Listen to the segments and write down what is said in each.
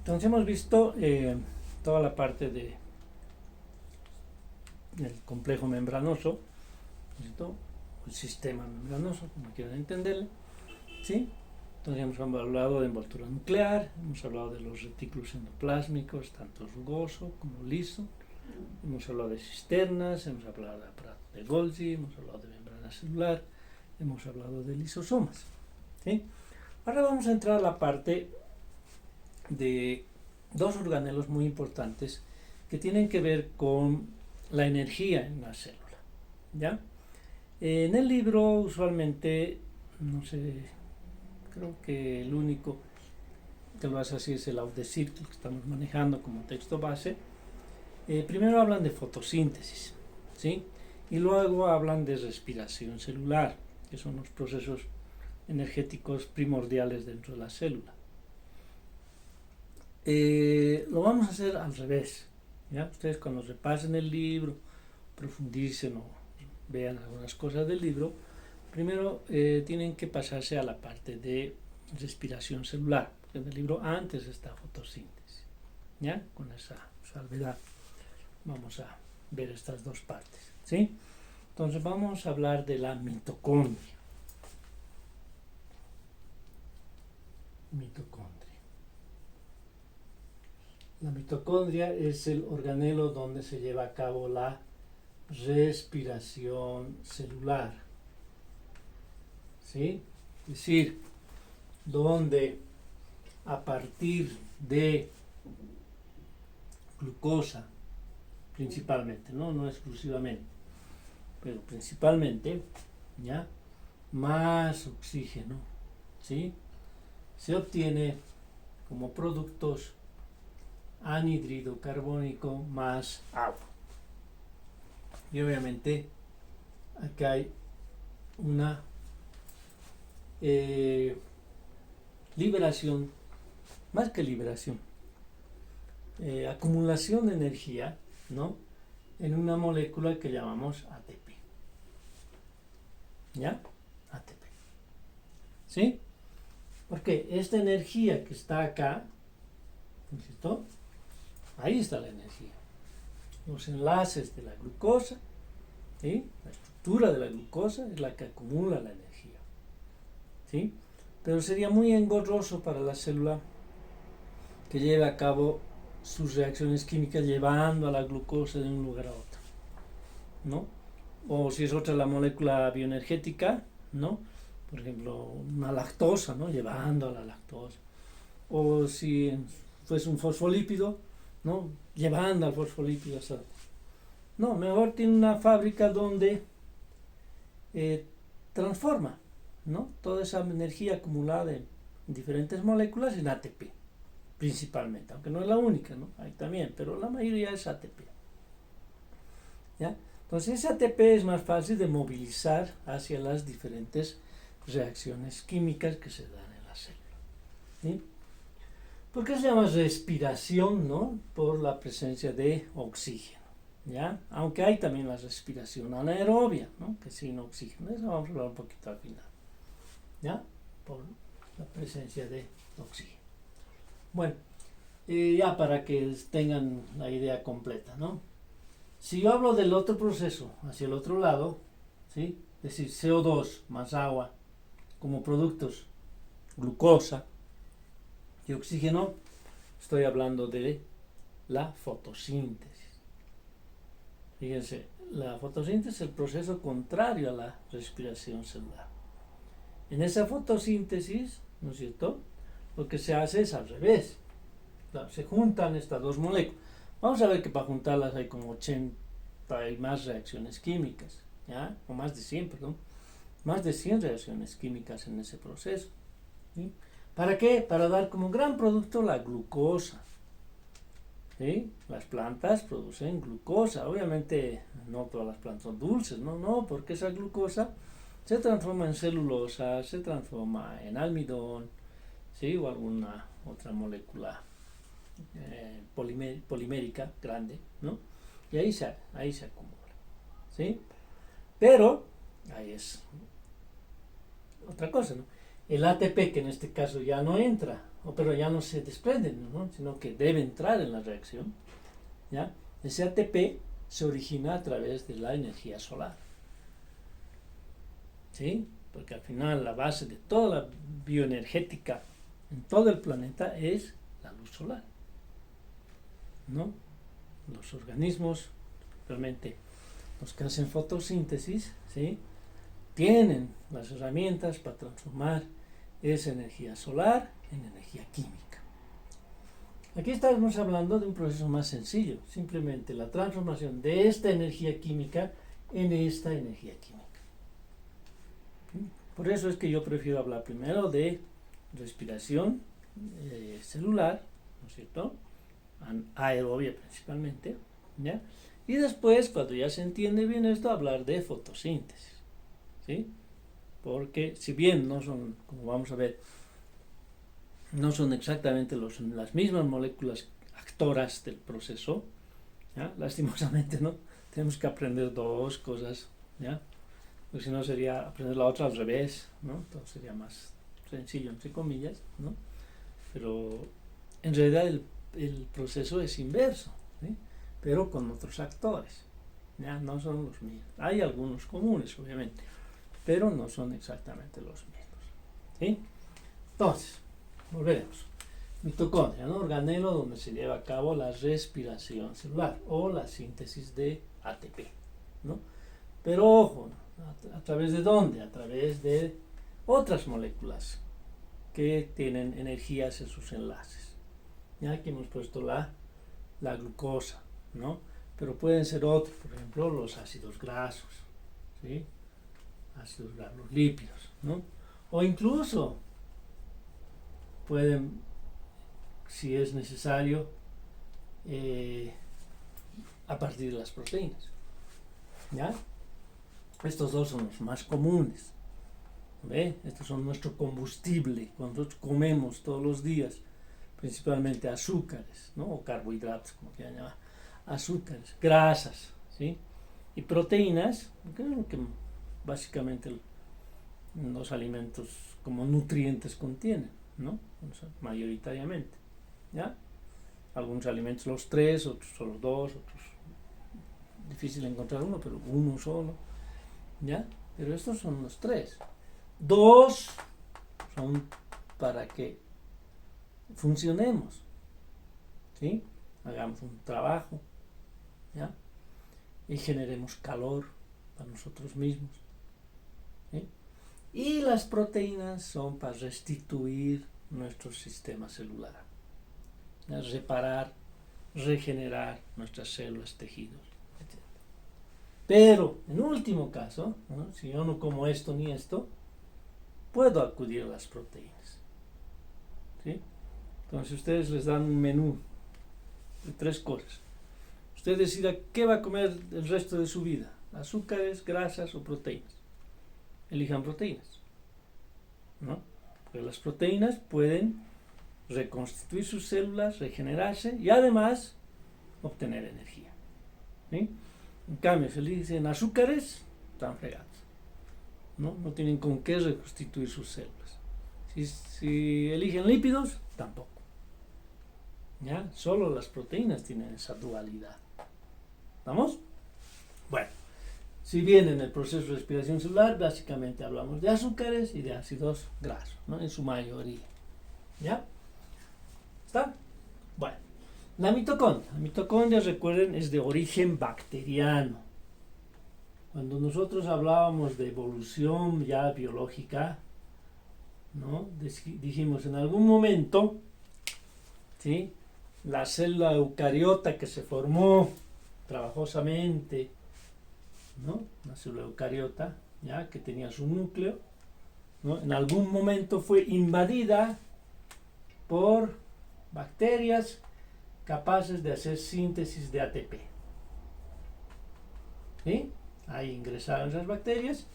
Entonces hemos visto toda la parte del complejo membranoso, ¿cierto? El sistema membranoso, como quieran entenderlo, ¿sí? Entonces hemos hablado de envoltura nuclear, hemos hablado de los retículos endoplásmicos, tanto rugoso como liso, hemos hablado de cisternas, hemos hablado de aparato de Golgi, hemos hablado de membrana celular, hemos hablado de lisosomas, ¿sí? Ahora vamos a entrar a la parte de dos organelos muy importantes que tienen que ver con la energía en la célula, ¿ya? En el libro usualmente, no sé, creo que el único que lo hace así es el Audecircle que estamos manejando como texto base. Primero hablan de fotosíntesis, ¿sí? Y luego hablan de respiración celular, que son los procesos energéticos primordiales dentro de la célula. Lo vamos a hacer al revés, ¿ya? Ustedes cuando repasen el libro, profundicen o vean algunas cosas del libro, primero tienen que pasarse a la parte de respiración celular, porque en el libro antes está fotosíntesis, ¿ya? Con esa salvedad vamos a ver estas dos partes, ¿sí? Entonces vamos a hablar de la mitocondria. La mitocondria es el organelo donde se lleva a cabo la respiración celular, ¿sí? Es decir, donde a partir de glucosa, principalmente, no exclusivamente, pero principalmente, ¿ya? Más oxígeno, ¿sí? Se obtiene como productos anhídrido carbónico más agua. Y obviamente acá hay una liberación, más que liberación, acumulación de energía, ¿no? En una molécula que llamamos ATP. ¿Ya? ATP. ¿Sí? Porque esta energía que está acá, ¿cierto? Ahí está la energía. Los enlaces de la glucosa, ¿sí? La estructura de la glucosa es la que acumula la energía, ¿sí? Pero sería muy engorroso para la célula que lleve a cabo sus reacciones químicas llevando a la glucosa de un lugar a otro, ¿no? O si es otra la molécula bioenergética, ¿no? Por ejemplo, una lactosa, ¿no? Llevando a la lactosa. O si fuese un fosfolípido, ¿no? Llevando al fosfolípido. No, mejor tiene una fábrica donde transforma, ¿no? Toda esa energía acumulada en diferentes moléculas en ATP, principalmente, aunque no es la única, ¿no? Hay también, pero la mayoría es ATP. ¿Ya? Entonces ese ATP es más fácil de movilizar hacia las diferentes reacciones químicas que se dan en la célula, ¿sí? ¿Por qué se llama respiración? ¿No? Por la presencia de oxígeno, ¿ya? Aunque hay también la respiración anaerobia, ¿no? Que sin oxígeno, eso vamos a hablar un poquito al final, ¿ya? Por la presencia de oxígeno. Bueno, ya para que tengan la idea completa, ¿no? Si yo hablo del otro proceso, hacia el otro lado, ¿sí? Es decir, CO2 más agua como productos, glucosa y oxígeno, estoy hablando de la fotosíntesis. Fíjense, la fotosíntesis es el proceso contrario a la respiración celular. En esa fotosíntesis, ¿no es cierto?, lo que se hace es al revés. Claro, se juntan estas dos moléculas. Vamos a ver que para juntarlas hay como 80 y más reacciones químicas, ¿ya? O más de 100, perdón. Más de 100 reacciones químicas en ese proceso, ¿sí? ¿Para qué? Para dar como gran producto la glucosa, ¿sí? Las plantas producen glucosa. Obviamente no todas las plantas son dulces, no, porque esa glucosa se transforma en celulosa, se transforma en almidón, ¿sí? O alguna otra molécula polimérica grande, ¿no? Y ahí se acumula, ¿sí? Pero ahí es otra cosa, ¿no? El ATP, que en este caso ya no entra pero ya no se desprenden, ¿no? Sino que debe entrar en la reacción, ¿ya? Ese ATP se origina a través de la energía solar, ¿sí? Porque al final la base de toda la bioenergética en todo el planeta es la luz solar, ¿no? Los organismos, realmente los que hacen fotosíntesis, ¿sí?, tienen las herramientas para transformar esa energía solar en energía química. Aquí estamos hablando de un proceso más sencillo, simplemente la transformación de esta energía química en esta energía química. Por eso es que yo prefiero hablar primero de respiración celular, ¿no es cierto?, aerobia principalmente, ¿ya? Y después, cuando ya se entiende bien esto, hablar de fotosíntesis, ¿sí? Porque si bien no son, como vamos a ver, no son exactamente las mismas moléculas actoras del proceso, ¿ya? Lastimosamente, ¿no? Tenemos que aprender dos cosas, ¿ya? Porque si no sería aprender la otra al revés, ¿no? Entonces sería más sencillo, entre comillas, ¿no? Pero en realidad el proceso es inverso, ¿sí?, pero con otros actores, ¿ya? No son los mismos. Hay algunos comunes, obviamente, pero no son exactamente los mismos, ¿sí? Entonces, volveremos. Mitocondria, ¿no? Organelo donde se lleva a cabo la respiración celular o la síntesis de ATP, ¿no? Pero ojo, ¿a través de dónde? A través de otras moléculas que tienen energías en sus enlaces. Ya aquí hemos puesto la glucosa, ¿no? Pero pueden ser otros, por ejemplo, los ácidos grasos, ¿sí? Ácidos grasos, los lípidos, ¿no? O incluso pueden, si es necesario, a partir de las proteínas, ¿ya? Estos dos son los más comunes, ¿ve? Estos son nuestro combustible cuando nosotros comemos todos los días, principalmente azúcares, ¿no? O carbohidratos, como quieran llamar, azúcares, grasas, ¿sí? Y proteínas, que es lo que básicamente los alimentos como nutrientes contienen, ¿no? O sea, mayoritariamente, ¿ya? Algunos alimentos los tres, otros solo dos, otros difícil encontrar uno, pero uno solo, ¿ya? Pero estos son los tres. Dos son para que funcionemos, ¿sí? Hagamos un trabajo, ¿ya? Y generemos calor para nosotros mismos, ¿sí? Y las proteínas son para restituir nuestro sistema celular, ¿ya? Reparar, regenerar nuestras células, tejidos, etc. Pero, en último caso, ¿no?, si yo no como esto ni esto, puedo acudir a las proteínas, ¿sí? Entonces ustedes les dan un menú de 3 cosas. Usted decida qué va a comer el resto de su vida: azúcares, grasas o proteínas. Elijan proteínas, ¿no? Porque las proteínas pueden reconstituir sus células, regenerarse y además obtener energía, ¿sí? En cambio, si eligen azúcares, están fregados, ¿no? No tienen con qué reconstituir sus células. Si eligen lípidos, tampoco, ¿ya? Solo las proteínas tienen esa dualidad. ¿Vamos? Bueno, si bien en el proceso de respiración celular básicamente hablamos de azúcares y de ácidos grasos, ¿no?, en su mayoría, ¿ya? ¿Está? Bueno, la mitocondria, recuerden, es de origen bacteriano. Cuando nosotros hablábamos de evolución ya biológica, ¿no?, dijimos en algún momento, ¿sí?, la célula eucariota que se formó trabajosamente, ¿no?, una célula eucariota, ya que tenía su núcleo, ¿no?, en algún momento fue invadida por bacterias capaces de hacer síntesis de ATP, ¿sí? Ahí ingresaron esas bacterias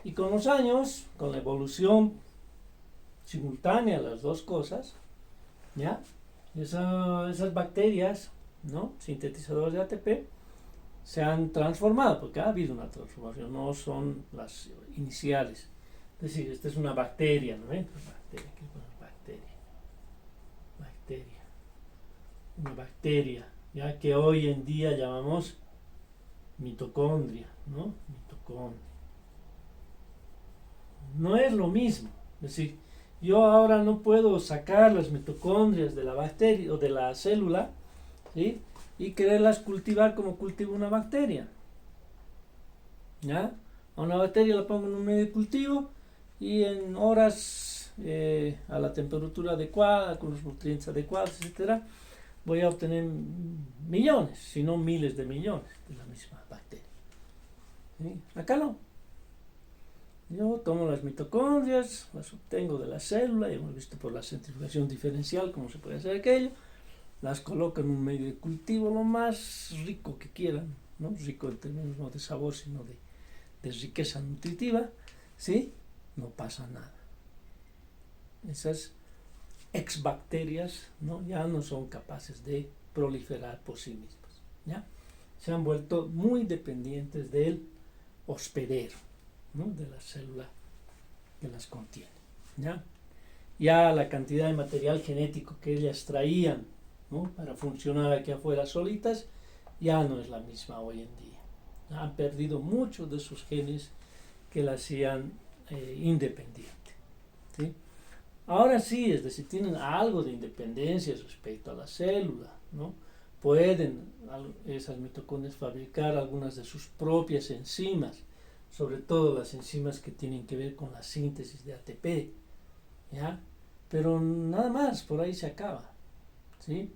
y con los años, con la evolución simultánea de las dos cosas, ¿ya?, esas bacterias, ¿no?, sintetizadoras de ATP, se han transformado, porque ha habido una transformación, no son las iniciales. Es decir, esta es una bacteria, ¿no? Bacteria. bacteria, ya que hoy en día llamamos mitocondria, ¿no? Mitocondria. No es lo mismo, es decir, yo ahora no puedo sacar las mitocondrias de la bacteria o de la célula, ¿sí? Y quererlas cultivar como cultivo una bacteria, ¿ya? A una bacteria la pongo en un medio de cultivo y en horas a la temperatura adecuada, con los nutrientes adecuados, etcétera, voy a obtener millones, si no miles de millones de la misma bacteria. ¿Sí? Acá no. Yo tomo las mitocondrias, las obtengo de la célula, y hemos visto por la centrifugación diferencial cómo se puede hacer aquello, las coloco en un medio de cultivo lo más rico que quieran, ¿no? Rico en términos no de sabor, sino de riqueza nutritiva, ¿sí? No pasa nada. Esas exbacterias, ¿no? Ya no son capaces de proliferar por sí mismas, ¿ya? Se han vuelto muy dependientes del hospedero, ¿no? De la célula que las contiene, ¿ya? Ya la cantidad de material genético que ellas traían, ¿no? Para funcionar aquí afuera solitas ya no es la misma hoy en día. Han perdido muchos de sus genes que la hacían independiente, ¿sí? Ahora sí, es decir, tienen algo de independencia respecto a la célula, ¿no? Pueden esas mitocondrias fabricar algunas de sus propias enzimas, sobre todo las enzimas que tienen que ver con la síntesis de ATP, ¿ya? Pero nada más, por ahí se acaba, ¿sí?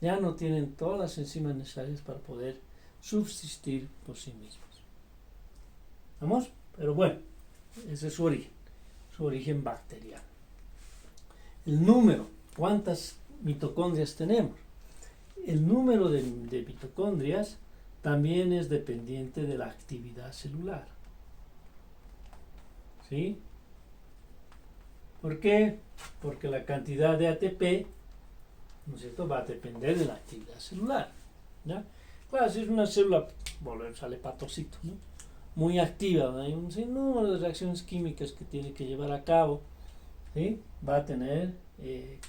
Ya no tienen todas las enzimas necesarias para poder subsistir por sí mismos. ¿Vamos? Pero bueno, ese es su origen bacteriano. El número, ¿cuántas mitocondrias tenemos? El número de mitocondrias también es dependiente de la actividad celular. ¿Sí? ¿Por qué? Porque la cantidad de ATP, ¿no es cierto?, va a depender de la actividad celular, ¿ya? Claro, si es una célula, sale patocito, ¿no? Muy activa, ¿no? Hay un sinnúmero de reacciones químicas que tiene que llevar a cabo, ¿sí? Va a tener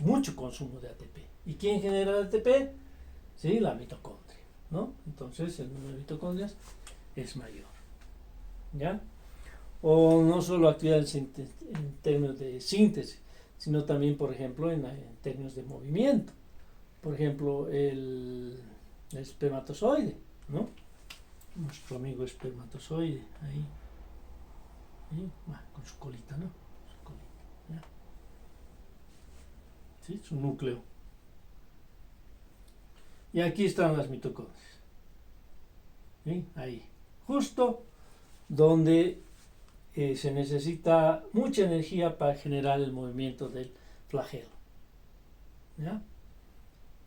mucho consumo de ATP. ¿Y quién genera el ATP? ¿Sí? La mitocondria, ¿no? Entonces el número de mitocondrias es mayor, ¿ya? O no solo actividad en términos de síntesis, sino también, por ejemplo, en términos de movimiento. Por ejemplo, el espermatozoide, ¿no? Nuestro amigo espermatozoide, ahí, con su colita, ¿no? Su colita, ¿ya? ¿Sí? Su núcleo. Y aquí están las mitocondrias, ¿sí? Ahí, justo donde se necesita mucha energía para generar el movimiento del flagelo, ¿ya?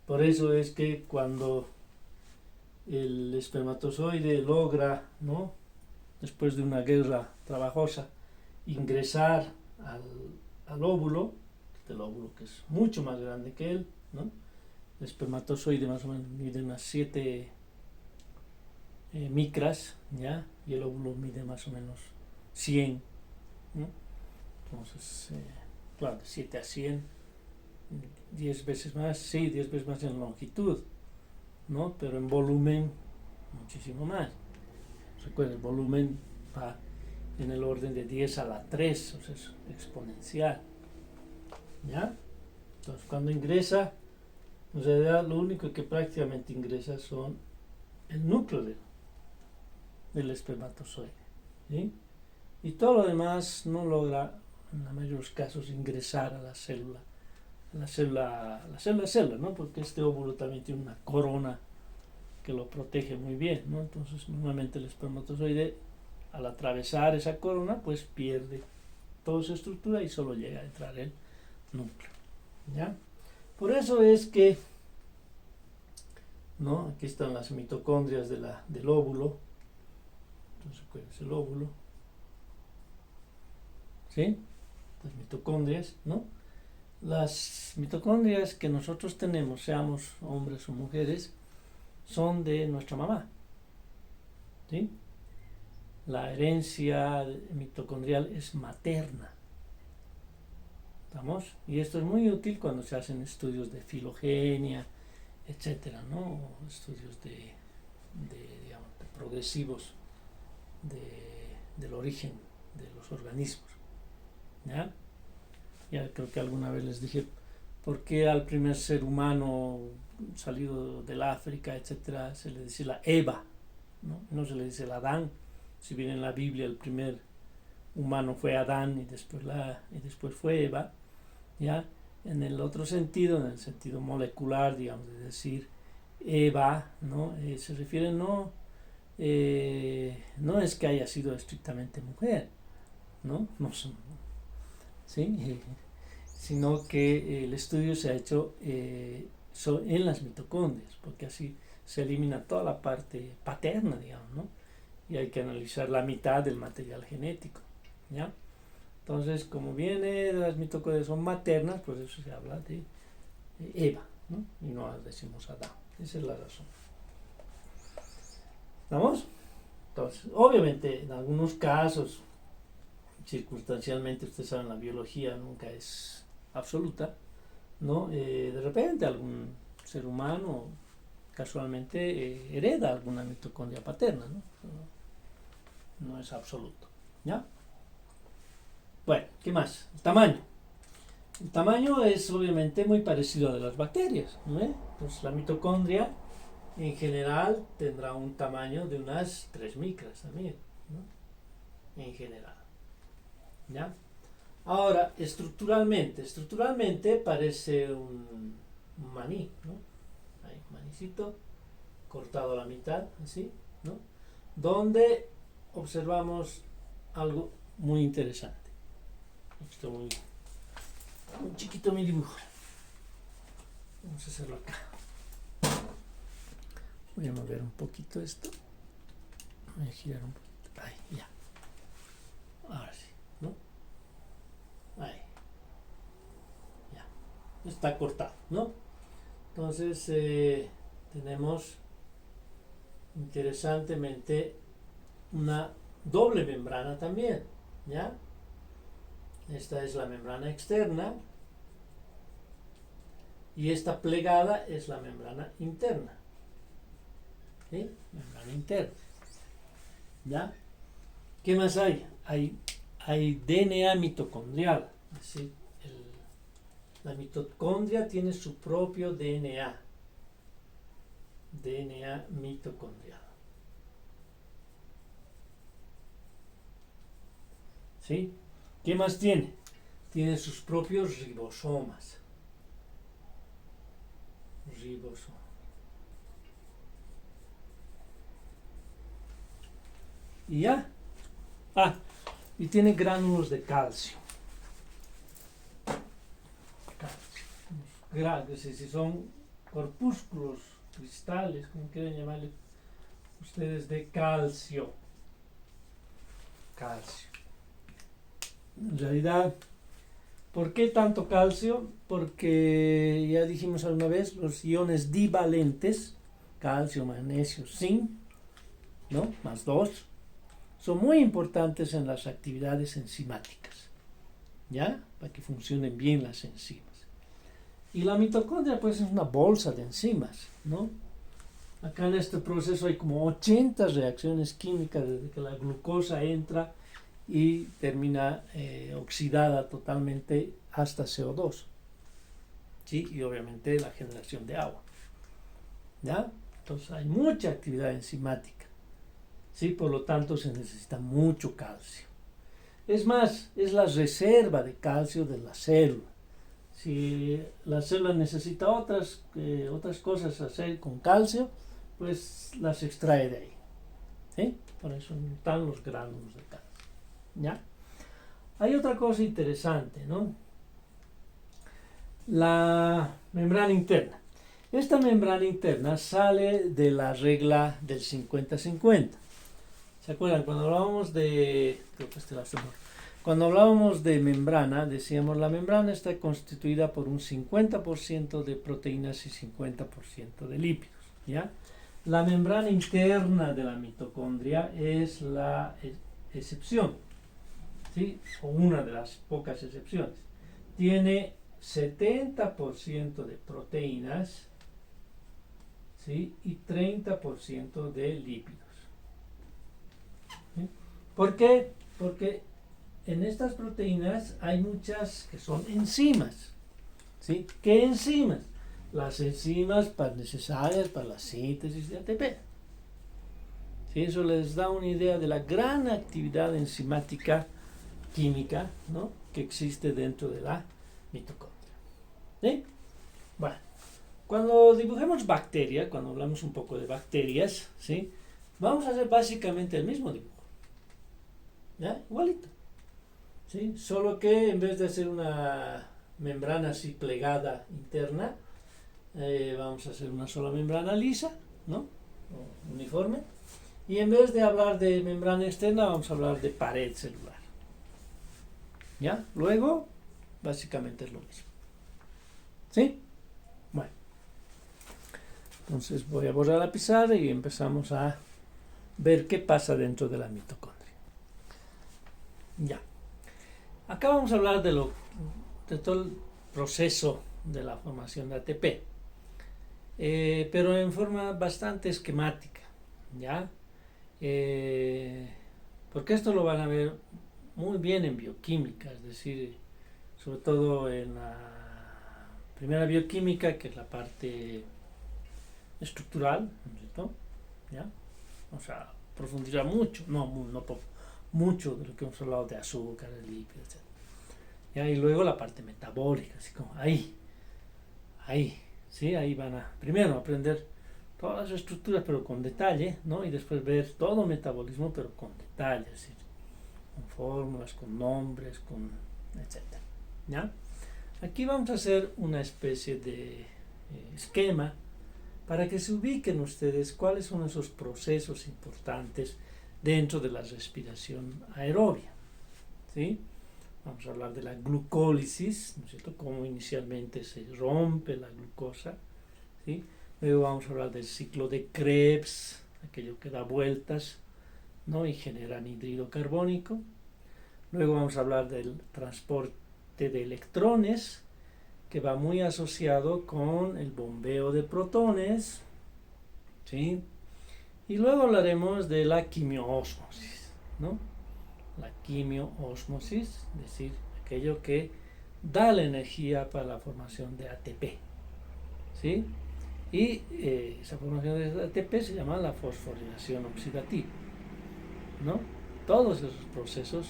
Por eso es que cuando el espermatozoide logra, ¿no?, después de una guerra trabajosa, ingresar al óvulo, el óvulo que es mucho más grande que él, ¿no? El espermatozoide más o menos mide unas 7 micras, ¿ya? Y el óvulo mide más o menos 100, ¿no? Entonces, claro, de 7 a 100, 10 veces más, sí, 10 veces más en longitud, ¿no? Pero en volumen, muchísimo más. Recuerda, el volumen va en el orden de 10 a la 3, o sea, es exponencial, ¿ya? Entonces, cuando ingresa, en realidad lo único que prácticamente ingresa son el núcleo del espermatozoide, ¿sí? Y todo lo demás no logra, en la mayoría de los casos, ingresar a la célula, ¿no? Porque este óvulo también tiene una corona que lo protege muy bien, ¿no? Entonces, normalmente el espermatozoide, al atravesar esa corona, pues pierde toda su estructura y solo llega a entrar el núcleo, ¿ya? Por eso es que, ¿no? Aquí están las mitocondrias del óvulo. Entonces, ¿cuál es el óvulo? ¿Sí? Las mitocondrias, ¿no? Las mitocondrias que nosotros tenemos, seamos hombres o mujeres, son de nuestra mamá, ¿sí? La herencia mitocondrial es materna. ¿Estamos? Y esto es muy útil cuando se hacen estudios de filogenia, etcétera, ¿no? Estudios digamos, de progresivos del origen de los organismos. ¿Ya? Ya creo que alguna vez les dije por qué al primer ser humano salido del África, etcétera, se le dice la Eva, ¿no? No se le dice el Adán. Si bien en la Biblia el primer humano fue Adán y después fue Eva, ¿ya? En el otro sentido, en el sentido molecular, digamos, de decir Eva, ¿no? Se refiere no es que haya sido estrictamente mujer, ¿no? ¿Sí? Sino que el estudio se ha hecho en las mitocondrias, porque así se elimina toda la parte paterna, digamos, ¿no? Y hay que analizar la mitad del material genético, ¿ya? Entonces, como viene de las mitocondrias son maternas, pues eso se habla de Eva, ¿no? Y no decimos Adán. Esa es la razón. ¿Estamos? Entonces, obviamente, en algunos casos, circunstancialmente, ustedes saben, la biología nunca es absoluta, ¿no? De repente algún ser humano casualmente hereda alguna mitocondria paterna, ¿no? No es absoluto, ¿ya? Bueno, ¿qué más? El tamaño. El tamaño es obviamente muy parecido al de las bacterias, ¿no? Pues la mitocondria en general tendrá un tamaño de unas 3 micras también, ¿no? En general, ¿ya? Ahora, estructuralmente parece un maní, ¿no? Hay un manicito cortado a la mitad, así, ¿no? Donde observamos algo muy interesante. Esto muy chiquito mi dibujo. Vamos a hacerlo acá. Voy a mover un poquito esto. Voy a girar un poquito. Ahí, ya. Ahora sí, ¿no? Ahí. Ya. Está cortado, ¿no? Entonces tenemos interesantemente una doble membrana también, ¿ya? Esta es la membrana externa y esta plegada es la membrana interna. ¿Sí? Membrana interna. ¿Ya? ¿Qué más hay? Hay DNA mitocondrial. Es decir, la mitocondria tiene su propio DNA. DNA mitocondrial. ¿Sí? ¿Qué más tiene? Tiene sus propios ribosomas. Y ya. Y tiene gránulos de calcio. Si son corpúsculos, cristales, como quieren llamarle ustedes, de calcio. En realidad, ¿por qué tanto calcio? Porque ya dijimos alguna vez, los iones divalentes, calcio, magnesio, zinc, ¿no? Más 2, son muy importantes en las actividades enzimáticas, ¿ya? Para que funcionen bien las enzimas. Y la mitocondria, pues, es una bolsa de enzimas, ¿no? Acá en este proceso hay como 80 reacciones químicas desde que la glucosa entra y termina oxidada totalmente hasta CO2, ¿sí? Y obviamente la generación de agua, ¿ya? Entonces hay mucha actividad enzimática, ¿sí? Por lo tanto se necesita mucho calcio. Es más, es la reserva de calcio de la célula. Si la célula necesita otras cosas hacer con calcio, pues las extrae de ahí, ¿sí? Por eso están los gránulos de calcio, ¿ya? Hay otra cosa interesante, ¿no? La membrana interna. Esta membrana interna sale de la regla del 50-50. ¿Se acuerdan? Cuando hablábamos de... Cuando hablábamos de membrana, decíamos la membrana está constituida por un 50% de proteínas y 50% de lípidos, ¿ya? La membrana interna de la mitocondria es la excepción, ¿sí? O una de las pocas excepciones. tiene 70% de proteínas, ¿sí? Y 30% de lípidos. ¿Sí? ¿Por qué? Porque en estas proteínas hay muchas que son enzimas. ¿Sí? ¿Qué enzimas? Las enzimas necesarias para la síntesis de ATP. ¿Sí? Eso les da una idea de la gran actividad enzimática química, ¿no?, que existe dentro de la mitocondria. ¿Sí? Bueno, cuando dibujemos bacterias, cuando hablamos un poco de bacterias, ¿sí?, vamos a hacer básicamente el mismo dibujo. ¿Ya? Igualito. ¿Sí? Solo que en vez de hacer una membrana así plegada interna, vamos a hacer una sola membrana lisa, ¿no?, o uniforme. Y en vez de hablar de membrana externa, vamos a hablar de pared celular. ¿Ya? Luego, básicamente es lo mismo. ¿Sí? Bueno. Entonces voy a borrar la pizarra y empezamos a ver qué pasa dentro de la mitocondria. Ya. Acá vamos a hablar de todo el proceso de la formación de ATP. Pero en forma bastante esquemática. ¿Ya? Porque esto lo van a ver muy bien en bioquímica, es decir, sobre todo en la primera bioquímica, que es la parte estructural, ¿no es cierto? ¿Ya? O sea, profundizar mucho, mucho de lo que hemos hablado de azúcar, de lípidos, etc. ¿Ya? Y luego la parte metabólica, así como ahí, ¿sí? Ahí van a primero aprender todas las estructuras, pero con detalle, ¿no? Y después ver todo metabolismo, pero con detalle, es decir, con fórmulas, con nombres, con etcétera. ¿Ya? Aquí vamos a hacer una especie de esquema para que se ubiquen ustedes cuáles son esos procesos importantes dentro de la respiración aerobia. ¿Sí? Vamos a hablar de la glucólisis, ¿no es cierto?, cómo inicialmente se rompe la glucosa, ¿sí? Luego vamos a hablar del ciclo de Krebs, aquello que da vueltas, ¿no?, y genera anhídrido carbónico. Luego vamos a hablar del transporte de electrones, que va muy asociado con el bombeo de protones, ¿sí? Y luego hablaremos de la quimioósmosis, ¿no? La quimioósmosis, es decir, aquello que da la energía para la formación de ATP, ¿sí? Y esa formación de ATP se llama la fosforilación oxidativa, ¿no? Todos esos procesos,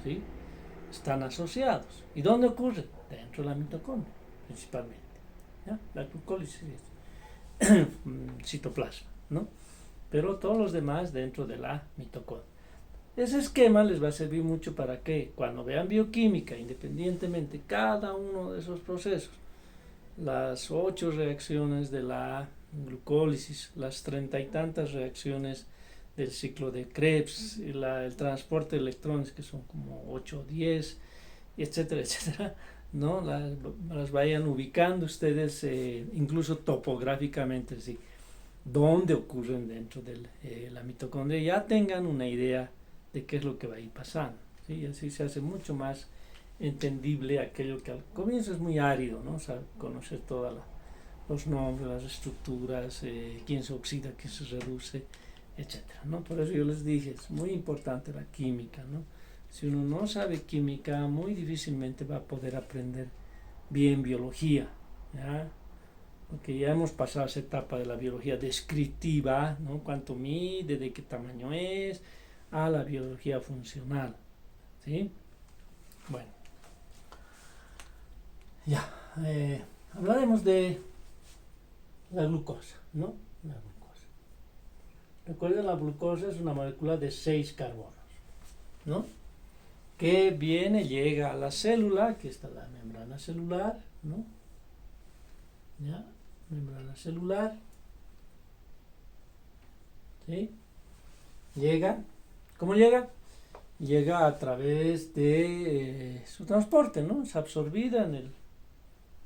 ¿sí?, están asociados. ¿Y dónde ocurre? Dentro de la mitocondria, principalmente. ¿Ya? La glucólisis es citoplasma, ¿no? Pero todos los demás dentro de la mitocondria. Ese esquema les va a servir mucho para que cuando vean bioquímica, independientemente cada uno de esos procesos, las 8 reacciones de la glucólisis, las 30 y tantas reacciones del ciclo de Krebs, y el transporte de electrones, que son como 8 o 10, etcétera, etcétera, ¿no? Las vayan ubicando ustedes, incluso topográficamente, ¿sí?, dónde ocurren dentro de la mitocondria, ya tengan una idea de qué es lo que va a ir pasando, ¿sí? Y así se hace mucho más entendible aquello que al comienzo es muy árido, ¿no? O sea, conocer todos los nombres, las estructuras, quién se oxida, quién se reduce, etcétera, ¿no? Por eso yo les dije, es muy importante la química, ¿no? Si uno no sabe química, muy difícilmente va a poder aprender bien biología, ¿ya? Porque ya hemos pasado esa etapa de la biología descriptiva, ¿no? Cuánto mide, de qué tamaño es, a la biología funcional, ¿sí? Bueno, ya, hablaremos de la glucosa, ¿no? La glucosa. Recuerden, la glucosa es una molécula de 6 carbonos, ¿no?, que llega a la célula, que está la membrana celular, ¿no? ¿Ya? Membrana celular, ¿sí? Llega, ¿cómo llega? Llega a través de su transporte, ¿no? Es absorbida en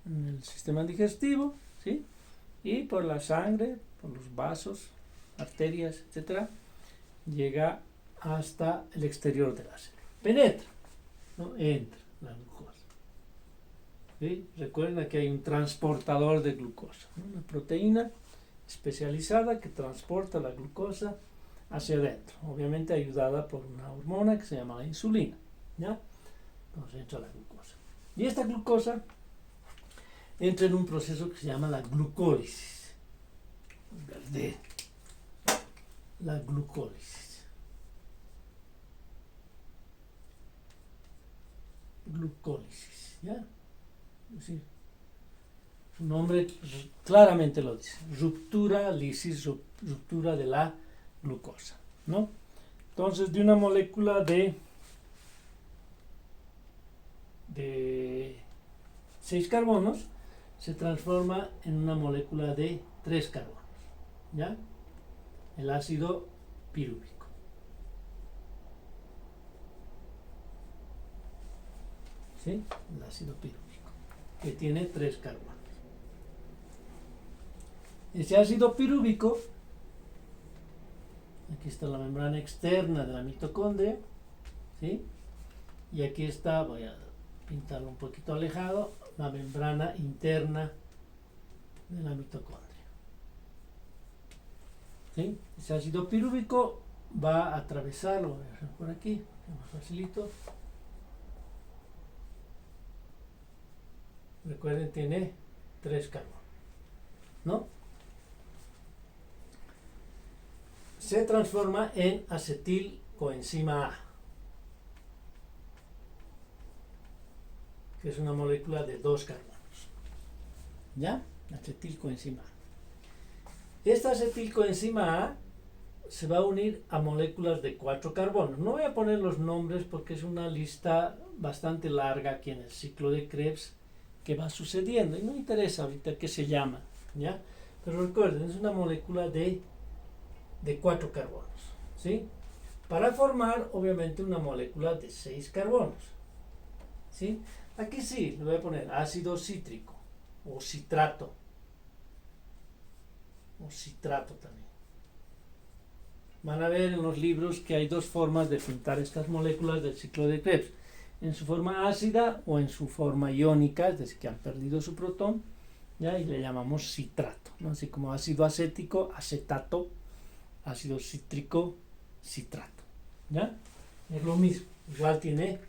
el sistema digestivo, ¿sí? Y por la sangre, por los vasos, arterias, etcétera, llega hasta el exterior de la célula. Penetra, ¿no? Entra la glucosa. ¿sí? Recuerden que hay un transportador de glucosa, ¿no? Una proteína especializada que transporta la glucosa hacia adentro, obviamente ayudada por una hormona que se llama la insulina, ¿ya? Entonces entra la glucosa. Y esta glucosa entra en un proceso que se llama la glucólisis. Verde. La glucólisis. Glucólisis, ¿ya? Es decir, su nombre claramente lo dice. Ruptura, lisis, ruptura de la glucosa, ¿no? Entonces, de una molécula de 6 carbonos se transforma en una molécula de 3 carbonos, ¿ya? El ácido pirúvico. ¿Sí? El ácido pirúvico, que tiene 3 carbonos. Ese ácido pirúvico, aquí está la membrana externa de la mitocondria, ¿sí? Y aquí está, voy a pintarlo un poquito alejado, la membrana interna de la mitocondria. ¿Sí? Ese ácido pirúvico va a atravesar, lo voy a hacer por aquí, más facilito. Recuerden, tiene 3 carbonos, ¿no? Se transforma en acetilcoenzima A, que es una molécula de 2 carbonos, ¿ya? Acetilcoenzima A. Esta acetilcoenzima A se va a unir a moléculas de 4 carbonos. No voy a poner los nombres porque es una lista bastante larga aquí en el ciclo de Krebs que va sucediendo y no interesa ahorita qué se llama, ¿ya? Pero recuerden, es una molécula de 4 carbonos, ¿sí? Para formar, obviamente, una molécula de 6 carbonos, ¿sí? Aquí sí, le voy a poner ácido cítrico o citrato también. Van a ver en los libros que hay 2 formas de pintar estas moléculas del ciclo de Krebs, en su forma ácida o en su forma iónica, es decir, que han perdido su protón, ¿ya? Y le llamamos citrato, ¿no? Así como ácido acético, acetato, ácido cítrico, citrato, ¿ya? Es lo mismo, igual tiene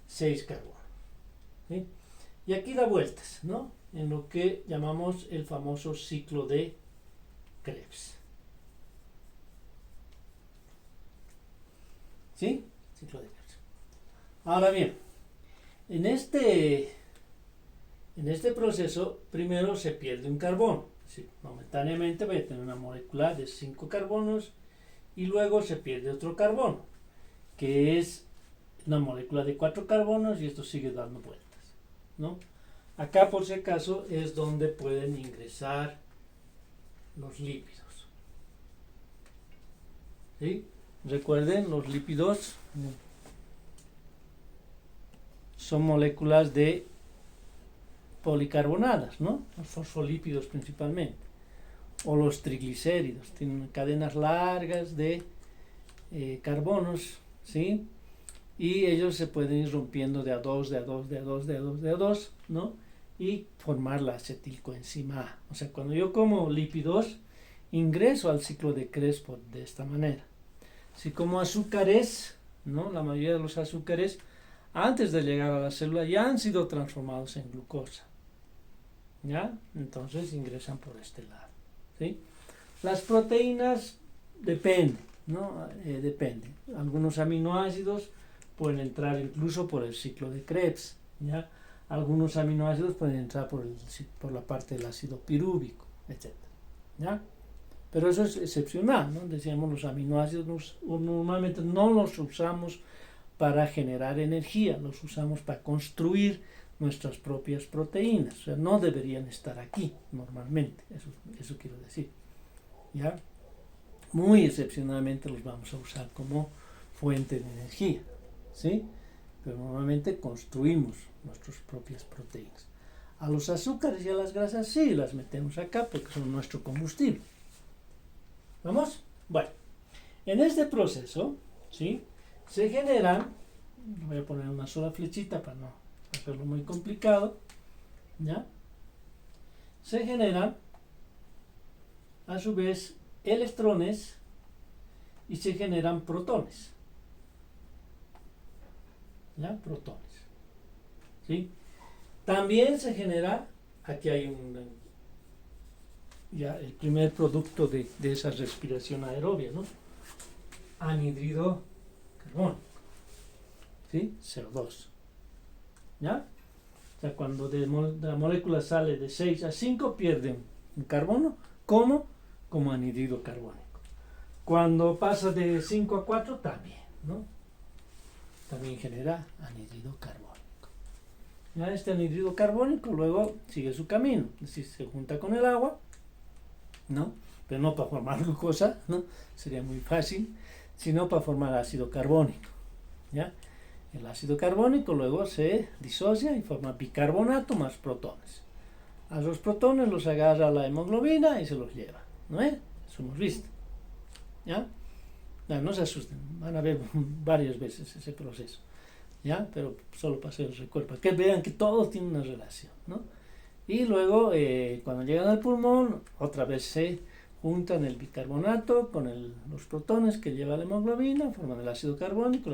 6 carbonos, ¿sí? Y aquí da vueltas, ¿no? En lo que llamamos el famoso ciclo de Krebs. ¿Sí? Ciclo de Krebs. Ahora bien, en este proceso primero se pierde un carbono. Sí, momentáneamente voy a tener una molécula de 5 carbonos y luego se pierde otro carbono, que es una molécula de 4 carbonos y esto sigue dando vueltas, ¿no? Acá, por si acaso, es donde pueden ingresar los lípidos, ¿sí? Recuerden, los lípidos son moléculas de policarbonadas, ¿no? Los fosfolípidos principalmente, o los triglicéridos, tienen cadenas largas de carbonos, ¿sí? Y ellos se pueden ir rompiendo de a dos, ¿no? Y formar la acetilcoenzima A. O sea, cuando yo como lípidos, ingreso al ciclo de Krebs de esta manera. Si como azúcares, ¿no? La mayoría de los azúcares, antes de llegar a la célula, ya han sido transformados en glucosa, ¿ya? Entonces ingresan por este lado, ¿sí? Las proteínas dependen, ¿no? Depende. Algunos aminoácidos pueden entrar incluso por el ciclo de Krebs, ¿ya? Algunos aminoácidos pueden entrar por la parte del ácido pirúvico, etc., ¿ya? Pero eso es excepcional, ¿no? Decíamos, los aminoácidos normalmente no los usamos para generar energía, los usamos para construir nuestras propias proteínas. O sea, no deberían estar aquí normalmente, eso quiero decir, ¿ya? Muy excepcionalmente los vamos a usar como fuente de energía, ¿sí? Pero normalmente construimos nuestras propias proteínas. A los azúcares y a las grasas sí las metemos acá porque son nuestro combustible. ¿Vamos? Bueno, en este proceso, ¿sí? Se generan, voy a poner una sola flechita para no hacerlo muy complicado, ¿ya? Se generan a su vez electrones y se generan protones, ¿ya? Protones, ¿sí? También se genera, aquí hay ya el primer producto de esa respiración aerobia, ¿no? Anhídrido carbónico, ¿sí? CO2, ¿ya? O sea, cuando la molécula sale de 6 a 5 pierde un carbono, ¿cómo? Como anhídrido carbónico. Cuando pasa de 5 a 4 también, ¿no? También genera anhídrido carbónico. Ya este anhídrido carbónico luego sigue su camino, es decir, se junta con el agua, ¿no? Pero no para formar glucosa, ¿no? Sería muy fácil, sino para formar ácido carbónico, ¿ya? El ácido carbónico luego se disocia y forma bicarbonato más protones. A los protones los agarra la hemoglobina y se los lleva, ¿no es? Eso hemos visto, ¿ya? No se asusten, van a ver varias veces ese proceso, ¿ya? Pero solo para hacer el recuerdo, para que vean que todo tiene una relación, ¿no? Y luego, cuando llegan al pulmón, otra vez se juntan el bicarbonato con los protones que lleva la hemoglobina, forman el ácido carbónico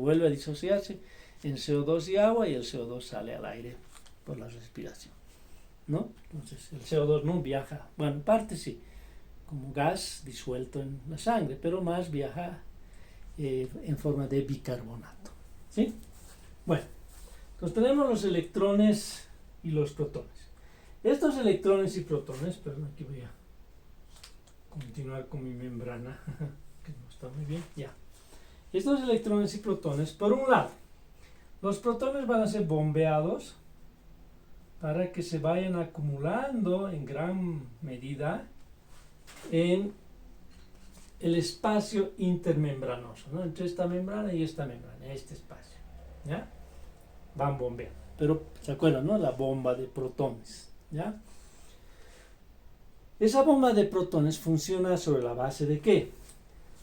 vuelve a disociarse en CO2 y agua y el CO2 sale al aire por la respiración, ¿no? Entonces el CO2 no viaja, bueno, en parte sí, como gas disuelto en la sangre, pero más viaja en forma de bicarbonato, ¿sí? Bueno, entonces tenemos los electrones y los protones. Estos electrones y protones, perdón, aquí voy a continuar con mi membrana, que no está muy bien, ya. Estos electrones y protones, por un lado, los protones van a ser bombeados para que se vayan acumulando en gran medida en el espacio intermembranoso, ¿no? Entre esta membrana y esta membrana, este espacio, ¿ya? Van bombeando. Pero, ¿se acuerdan, no? La bomba de protones, ¿ya? Esa bomba de protones funciona sobre la base de ¿qué?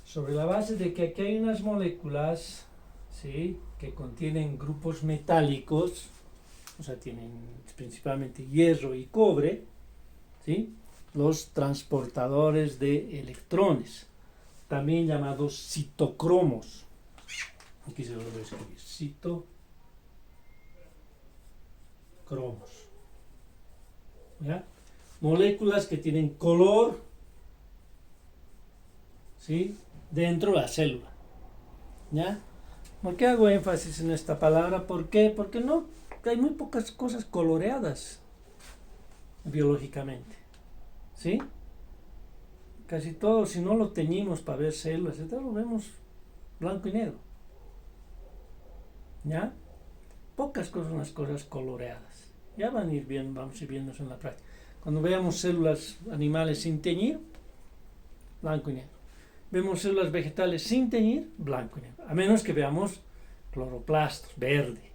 Sobre la base de que aquí hay unas moléculas, ¿sí? Que contienen grupos metálicos, o sea, tienen principalmente hierro y cobre, ¿sí? Los transportadores de electrones, también llamados citocromos. Aquí se lo voy a escribir, citocromos, ¿ya? Moléculas que tienen color, ¿sí? Dentro de la célula, ¿ya? ¿Por qué hago énfasis en esta palabra? ¿Por qué? Porque no, hay muy pocas cosas coloreadas biológicamente, ¿sí? Casi todo, si no lo teñimos para ver células, etc., lo vemos blanco y negro, ¿ya? Pocas cosas son las cosas coloreadas. Ya van a ir bien, vamos a ir viendo eso en la práctica. Cuando veamos células animales sin teñir, blanco y negro. Vemos células vegetales sin teñir, blanco y negro. A menos que veamos cloroplastos, verde,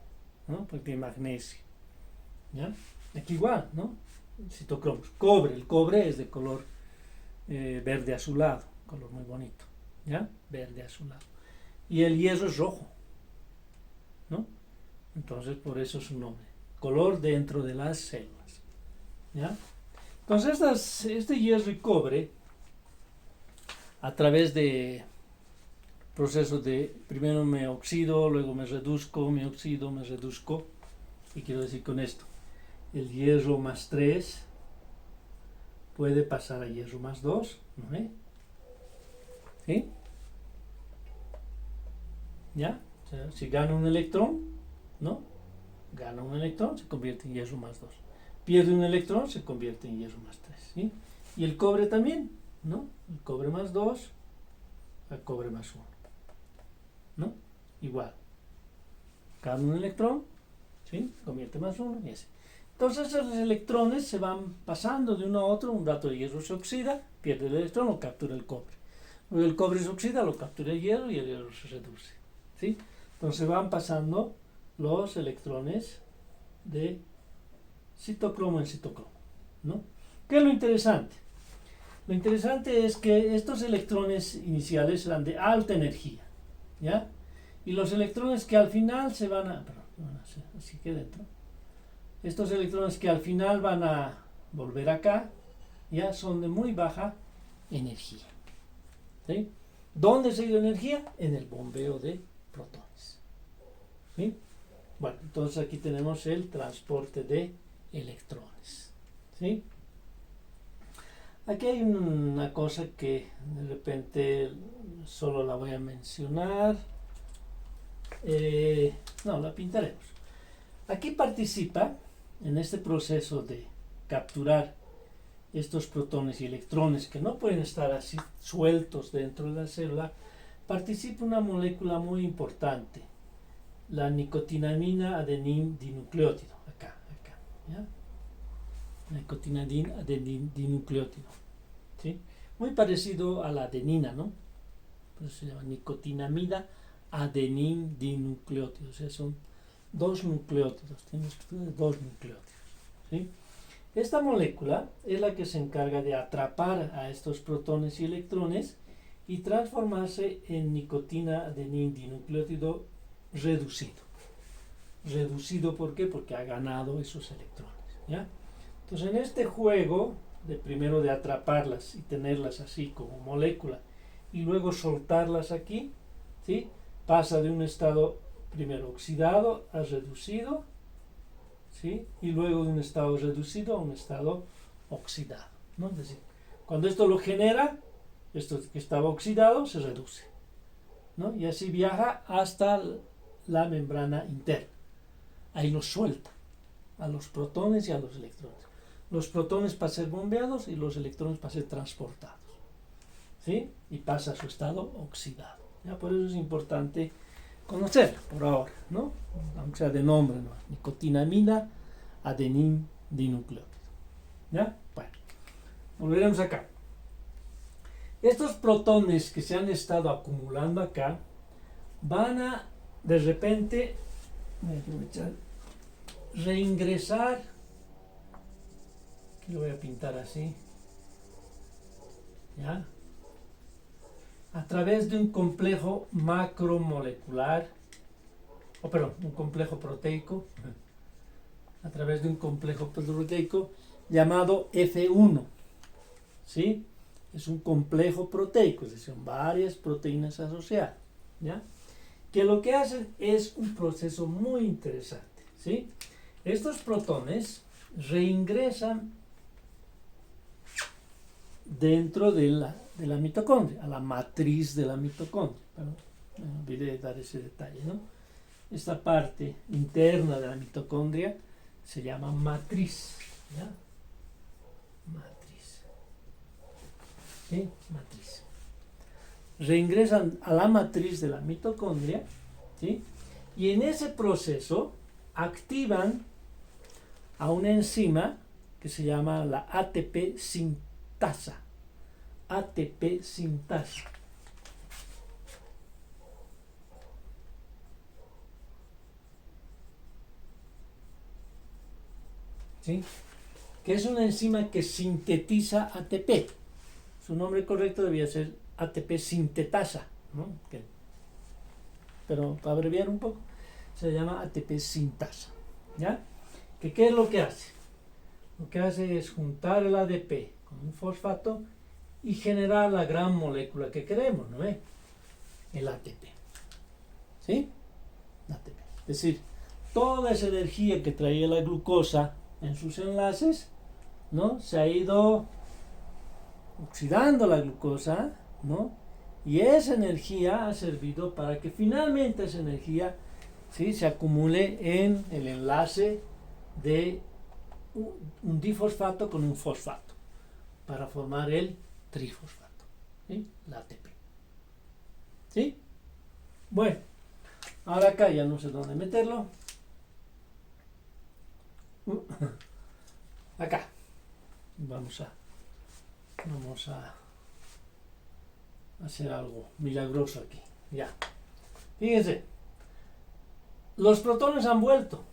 ¿no? Porque tiene magnesio, ¿ya? Aquí igual, ¿no? Citocromos. Cobre, el cobre es de color verde azulado, color muy bonito, ¿ya? Verde azulado. Y el hierro es rojo, ¿no? Entonces, por eso su nombre. Color dentro de las células, ¿ya? Entonces, este hierro y cobre, a través de procesos de primero me oxido, luego me reduzco, me oxido, me reduzco. ¿Qué quiero decir con esto? El hierro más 3 puede pasar a hierro más 2, ¿no es? ¿Sí? ¿Ya? O sea, si gana un electrón, ¿no? Gana un electrón, se convierte en hierro más 2. Pierde un electrón, se convierte en hierro más 3, ¿sí? Y el cobre también, ¿no? El cobre más 2 a cobre más 1, ¿no? Igual. Gana un electrón, ¿sí? Convierte más 1 y así. Entonces los electrones se van pasando de uno a otro, un rato el hierro se oxida, pierde el electrón, lo captura el cobre. Luego el cobre se oxida, lo captura el hierro y el hierro se reduce, ¿sí? Entonces van pasando los electrones de citocromo en citocromo, ¿no? ¿Qué es lo interesante? Lo interesante es que estos electrones iniciales serán de alta energía, ¿ya? Y los electrones que al final se van a, perdón, así que dentro, Estos electrones que al final van a volver acá, ya son de muy baja energía. ¿Sí? ¿Dónde se ha ido energía? En el bombeo de protones. ¿Sí? Bueno, entonces aquí tenemos el transporte de electrones. ¿Sí? Aquí hay una cosa que de repente solo la voy a mencionar. No, la pintaremos. Aquí participa en este proceso de capturar estos protones y electrones que no pueden estar así sueltos dentro de la célula, participa una molécula muy importante, la nicotinamina adenin dinucleótido, acá, ¿ya? Nicotinamina adenin dinucleótido, ¿sí? Muy parecido a la adenina, ¿no? Por eso se llama nicotinamida adenin dinucleótido, o sea, son dos nucleótidos, tiene dos nucleótidos, ¿sí? Esta molécula es la que se encarga de atrapar a estos protones y electrones y transformarse en nicotina adenin dinucleótido reducido. Reducido, ¿por qué? Porque ha ganado esos electrones, ¿ya? Entonces, en este juego de primero de atraparlas y tenerlas así como molécula y luego soltarlas aquí, ¿sí? Pasa de un estado primero oxidado a reducido, ¿sí? Y luego de un estado reducido a un estado oxidado, ¿no? Es decir, cuando esto lo genera, esto que estaba oxidado se reduce, ¿no? Y así viaja hasta la membrana interna. Ahí lo suelta a los protones y a los electrones. Los protones para ser bombeados y los electrones para ser transportados, ¿sí? Y pasa a su estado oxidado. ¿Ya? Por eso es importante conocerlo por ahora, ¿no? Aunque sea de nombre, ¿no? Nicotinamida adenin dinucleótido. ¿Ya? Bueno, volveremos acá. Estos protones que se han estado acumulando acá van a de repente reingresar, que lo voy a pintar así, ¿ya? A través de un complejo macromolecular, un complejo proteico, a través de un complejo proteico llamado F1, ¿sí? Es un complejo proteico, es decir, son varias proteínas asociadas, ¿ya? Que lo que hacen es un proceso muy interesante, ¿sí? Estos protones reingresan dentro de la mitocondria, a la matriz de la mitocondria. Pero me olvidé de dar ese detalle, ¿no? Esta parte interna de la mitocondria se llama matriz, ¿ya? Matriz. ¿Sí? Matriz. Reingresan a la matriz de la mitocondria, ¿sí? Y en ese proceso activan a una enzima que se llama la ATP sintasa. ATP sintasa. ¿Sí? Que es una enzima que sintetiza ATP. Su nombre correcto debía ser ATP sintetasa, ¿no? Pero para abreviar un poco, se llama ATP sintasa, ¿ya? ¿Qué es lo que hace? Lo que hace es juntar el ADP con un fosfato y generar la gran molécula que queremos, ¿no ve? El ATP. ¿Sí? ATP. Es decir, toda esa energía que traía la glucosa en sus enlaces, ¿no? Se ha ido oxidando la glucosa, ¿no? Y esa energía ha servido para que finalmente esa energía, ¿sí?, se acumule en el enlace de un difosfato con un fosfato para formar el trifosfato, ¿sí? La ATP. ¿Sí? Bueno, ahora acá ya no sé dónde meterlo. Acá. Vamos a hacer algo milagroso aquí. Ya. Fíjense. Los protones han vuelto.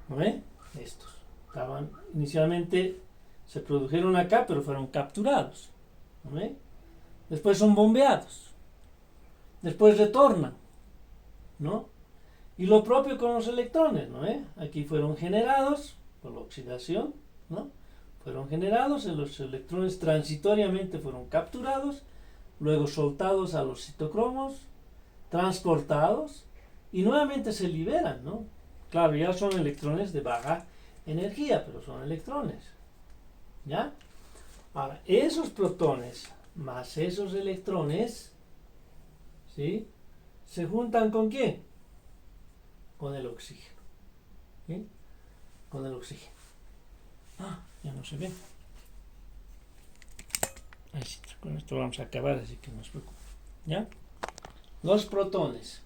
¿No ven? Estos. Estaban inicialmente, se produjeron acá, pero fueron capturados. ¿No ven? Después son bombeados. Después retornan, ¿no? Y lo propio con los electrones, ¿no? Aquí fueron generados por la oxidación, ¿no? Fueron generados, los electrones transitoriamente fueron capturados, luego soltados a los citocromos, transportados y nuevamente se liberan, ¿no? Claro, ya son electrones de baja energía, pero son electrones, ¿ya? Ahora, esos protones más esos electrones, ¿sí? ¿Se juntan con quién? Con el oxígeno, ¿sí? Con el oxígeno. Ya no se ve. Así, con esto vamos a acabar, así que no os preocupéis, ¿ya? Los protones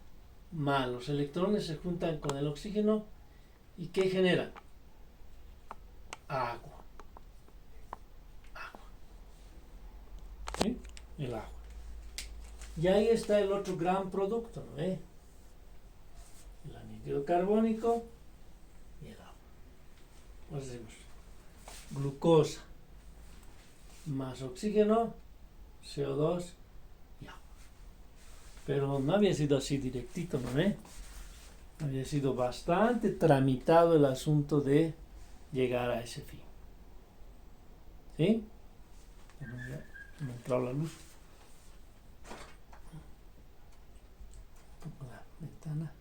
más los electrones se juntan con el oxígeno y ¿qué generan? Agua. ¿Sí? El agua. Y ahí está el otro gran producto, ¿no? El anhídrido carbónico y el agua. Pues decimos, glucosa más oxígeno, CO2 y agua. Pero no había sido así directito, ¿no? Había sido bastante tramitado el asunto de llegar a ese fin. ¿Sí? Bueno, ya me ha entrado la luz. Un poco la ventana.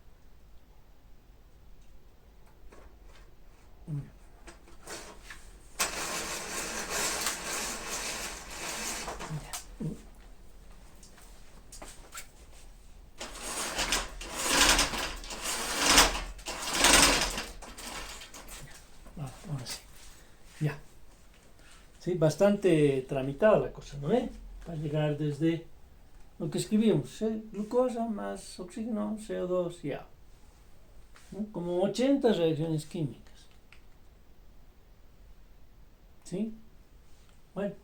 Ahora sí. Ya. Sí, bastante tramitada la cosa, ¿no? Para llegar desde lo que escribimos, glucosa más oxígeno, CO2 y agua. ¿No? Como 80 reacciones químicas. ¿Sí? Bueno.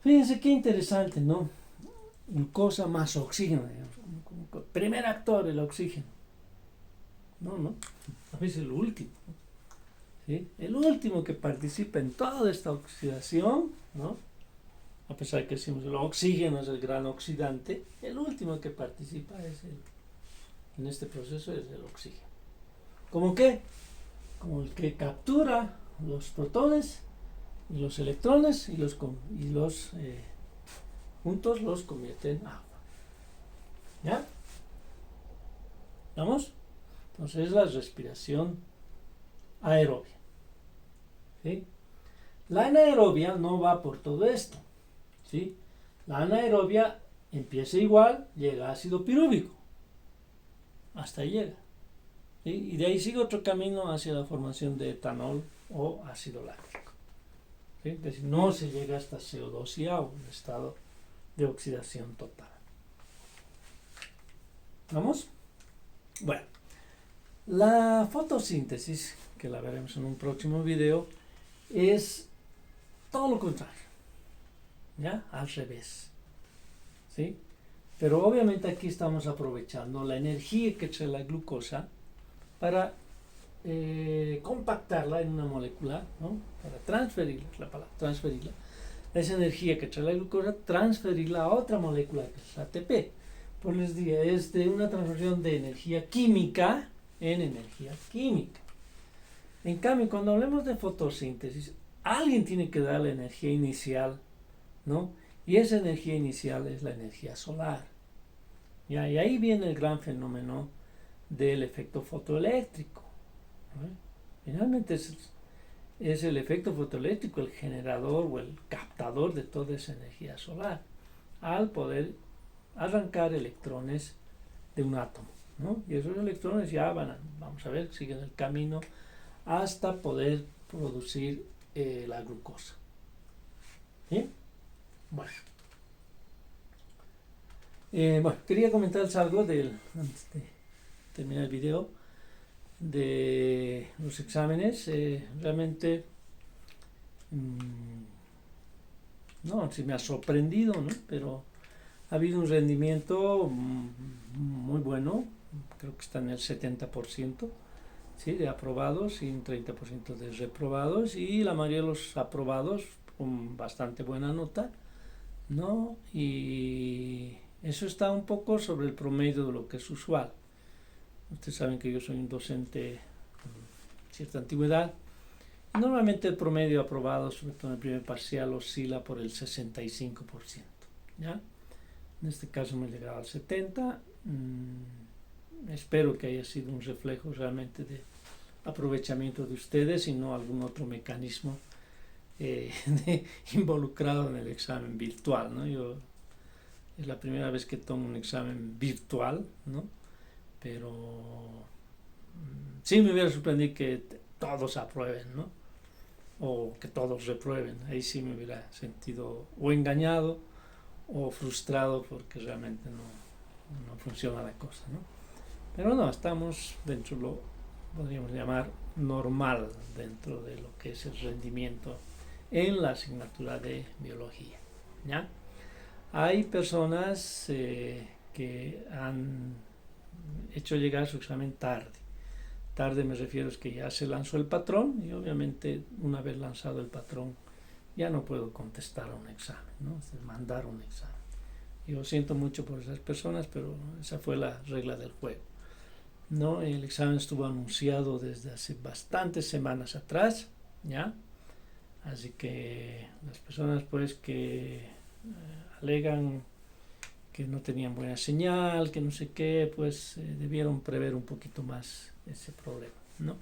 Fíjense qué interesante, ¿no? Glucosa más oxígeno, digamos. Como primer actor, el oxígeno. No. A veces el último. ¿Sí? El último que participa en toda esta oxidación, ¿no? A pesar de que decimos el oxígeno es el gran oxidante, el último que participa en este proceso es el oxígeno. ¿Cómo qué? Como el que captura los protones y los electrones y los juntos los convierte en agua. ¿Ya? ¿Vamos? Entonces es la respiración aerobia. ¿Sí? La anaerobia no va por todo esto. ¿Sí? La anaerobia empieza igual, llega a ácido pirúvico. Hasta ahí llega. ¿Sí? Y de ahí sigue otro camino hacia la formación de etanol o ácido láctico. ¿Sí? Es decir, no se llega hasta CO2 y agua, en estado de oxidación total. ¿Vamos? Bueno, la fotosíntesis, que la veremos en un próximo video, es todo lo contrario, ¿ya? Al revés, ¿sí? Pero obviamente aquí estamos aprovechando la energía que trae la glucosa para compactarla en una molécula, ¿no? Para transferirla, la palabra, transferirla, esa energía que trae la glucosa, transferirla a otra molécula que es ATP. Pues les digo, es de una transformación de energía química en energía química. En cambio, cuando hablemos de fotosíntesis, alguien tiene que dar la energía inicial, ¿no? Y esa energía inicial es la energía solar. ¿Ya? Y ahí viene el gran fenómeno del efecto fotoeléctrico, ¿no? Finalmente es el efecto fotoeléctrico el generador o el captador de toda esa energía solar, al poder arrancar electrones de un átomo, ¿no? Y esos electrones ya vamos a ver, siguen el camino hasta poder producir la glucosa. ¿Sí? Bueno. Quería comentarles algo antes de terminar el video, de los exámenes. Realmente no, sí me ha sorprendido, ¿no? Pero ha habido un rendimiento muy bueno, creo que está en el 70%, ¿sí? De aprobados y un 30% de reprobados, y la mayoría de los aprobados con bastante buena nota, ¿no? Y eso está un poco sobre el promedio de lo que es usual. Ustedes saben que yo soy un docente con cierta antigüedad. Normalmente el promedio aprobado, sobre todo en el primer parcial, oscila por el 65%. ¿Ya? En este caso me he llegado al 70%. Espero que haya sido un reflejo realmente de aprovechamiento de ustedes y no algún otro mecanismo involucrado en el examen virtual, ¿no? Es la primera vez que tomo un examen virtual, ¿no? Pero sí me hubiera sorprendido que todos aprueben, ¿no? O que todos reprueben. Ahí sí me hubiera sentido o engañado o frustrado porque realmente no funciona la cosa, ¿no? Pero no, estamos dentro de lo podríamos llamar normal dentro de lo que es el rendimiento en la asignatura de biología, ¿ya? Hay personas que han hecho llegar su examen tarde. Tarde me refiero es que ya se lanzó el patrón y obviamente una vez lanzado el patrón ya no puedo contestar a un examen, ¿no? Es mandar un examen. Yo siento mucho por esas personas, pero esa fue la regla del juego, ¿no? El examen estuvo anunciado desde hace bastantes semanas atrás, ¿ya? Así que las personas pues que alegan que no tenían buena señal, que no sé qué, pues debieron prever un poquito más ese problema, ¿no?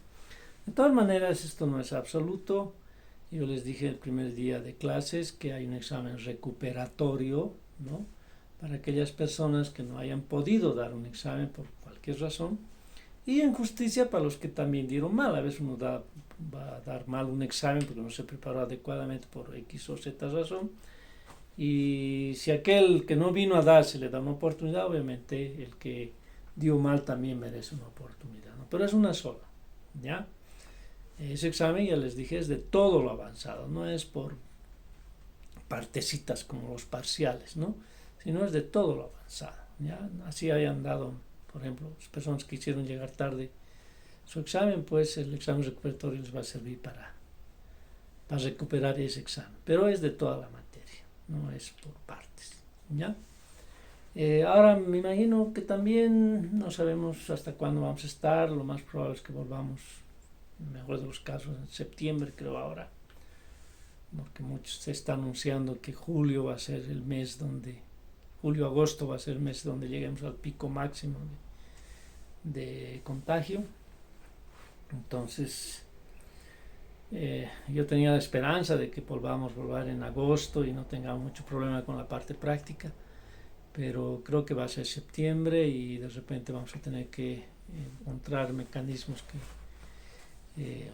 De todas maneras, esto no es absoluto. Yo les dije el primer día de clases que hay un examen recuperatorio, ¿no? Para aquellas personas que no hayan podido dar un examen por cualquier razón, y en justicia para los que también dieron mal. A veces uno va a dar mal un examen porque no se preparó adecuadamente por X o Z razón, y si aquel que no vino a dar se le da una oportunidad, obviamente el que dio mal también merece una oportunidad, ¿no? Pero es una sola, ¿ya? Ese examen, ya les dije, es de todo lo avanzado, no es por partecitas como los parciales, ¿no? Sino es de todo lo avanzado, ¿ya? Así hayan dado, por ejemplo, las personas que hicieron llegar tarde su examen, pues el examen recuperatorio les va a servir para recuperar ese examen, pero es de toda la materia, no es por partes, ¿ya? Ahora me imagino que también no sabemos hasta cuándo vamos a estar. Lo más probable es que volvamos, en el mejor de los casos, en septiembre, creo ahora, porque muchos se está anunciando que julio va a ser el mes donde, julio-agosto va a ser el mes donde lleguemos al pico máximo de contagio. Entonces yo tenía la esperanza de que volvamos en agosto y no tengamos mucho problema con la parte práctica, pero creo que va a ser septiembre y de repente vamos a tener que encontrar mecanismos que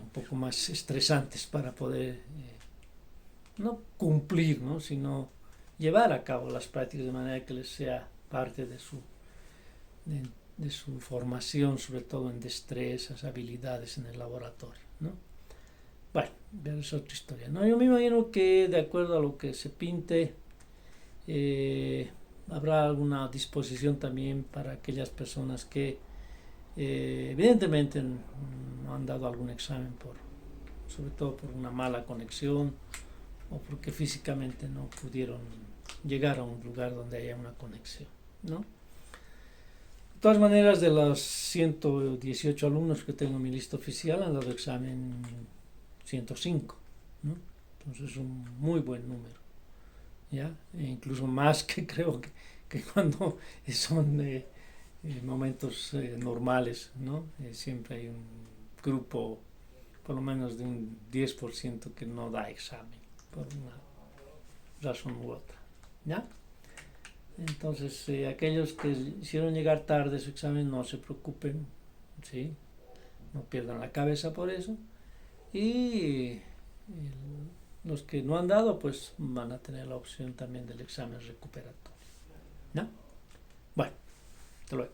un poco más estresantes para poder no cumplir, ¿no? Sino llevar a cabo las prácticas de manera que les sea parte de su formación, sobre todo en destrezas, habilidades en el laboratorio, ¿no? Bueno, pero es otra historia, ¿no? Yo me imagino que de acuerdo a lo que se pinte, habrá alguna disposición también para aquellas personas que evidentemente no han dado algún examen sobre todo por una mala conexión o porque físicamente no pudieron llegar a un lugar donde haya una conexión, ¿no? De todas maneras, de los 118 alumnos que tengo en mi lista oficial han dado examen 105, ¿no? Entonces es un muy buen número, ¿ya? E incluso más que creo que cuando son momentos normales, ¿no? Siempre hay un grupo, por lo menos de un 10% que no da examen, por una razón u otra, ¿ya? Entonces, aquellos que hicieron llegar tarde su examen, no se preocupen, ¿sí? No pierdan la cabeza por eso. Y los que no han dado, pues van a tener la opción también del examen recuperatorio, ¿no? Bueno, hasta luego.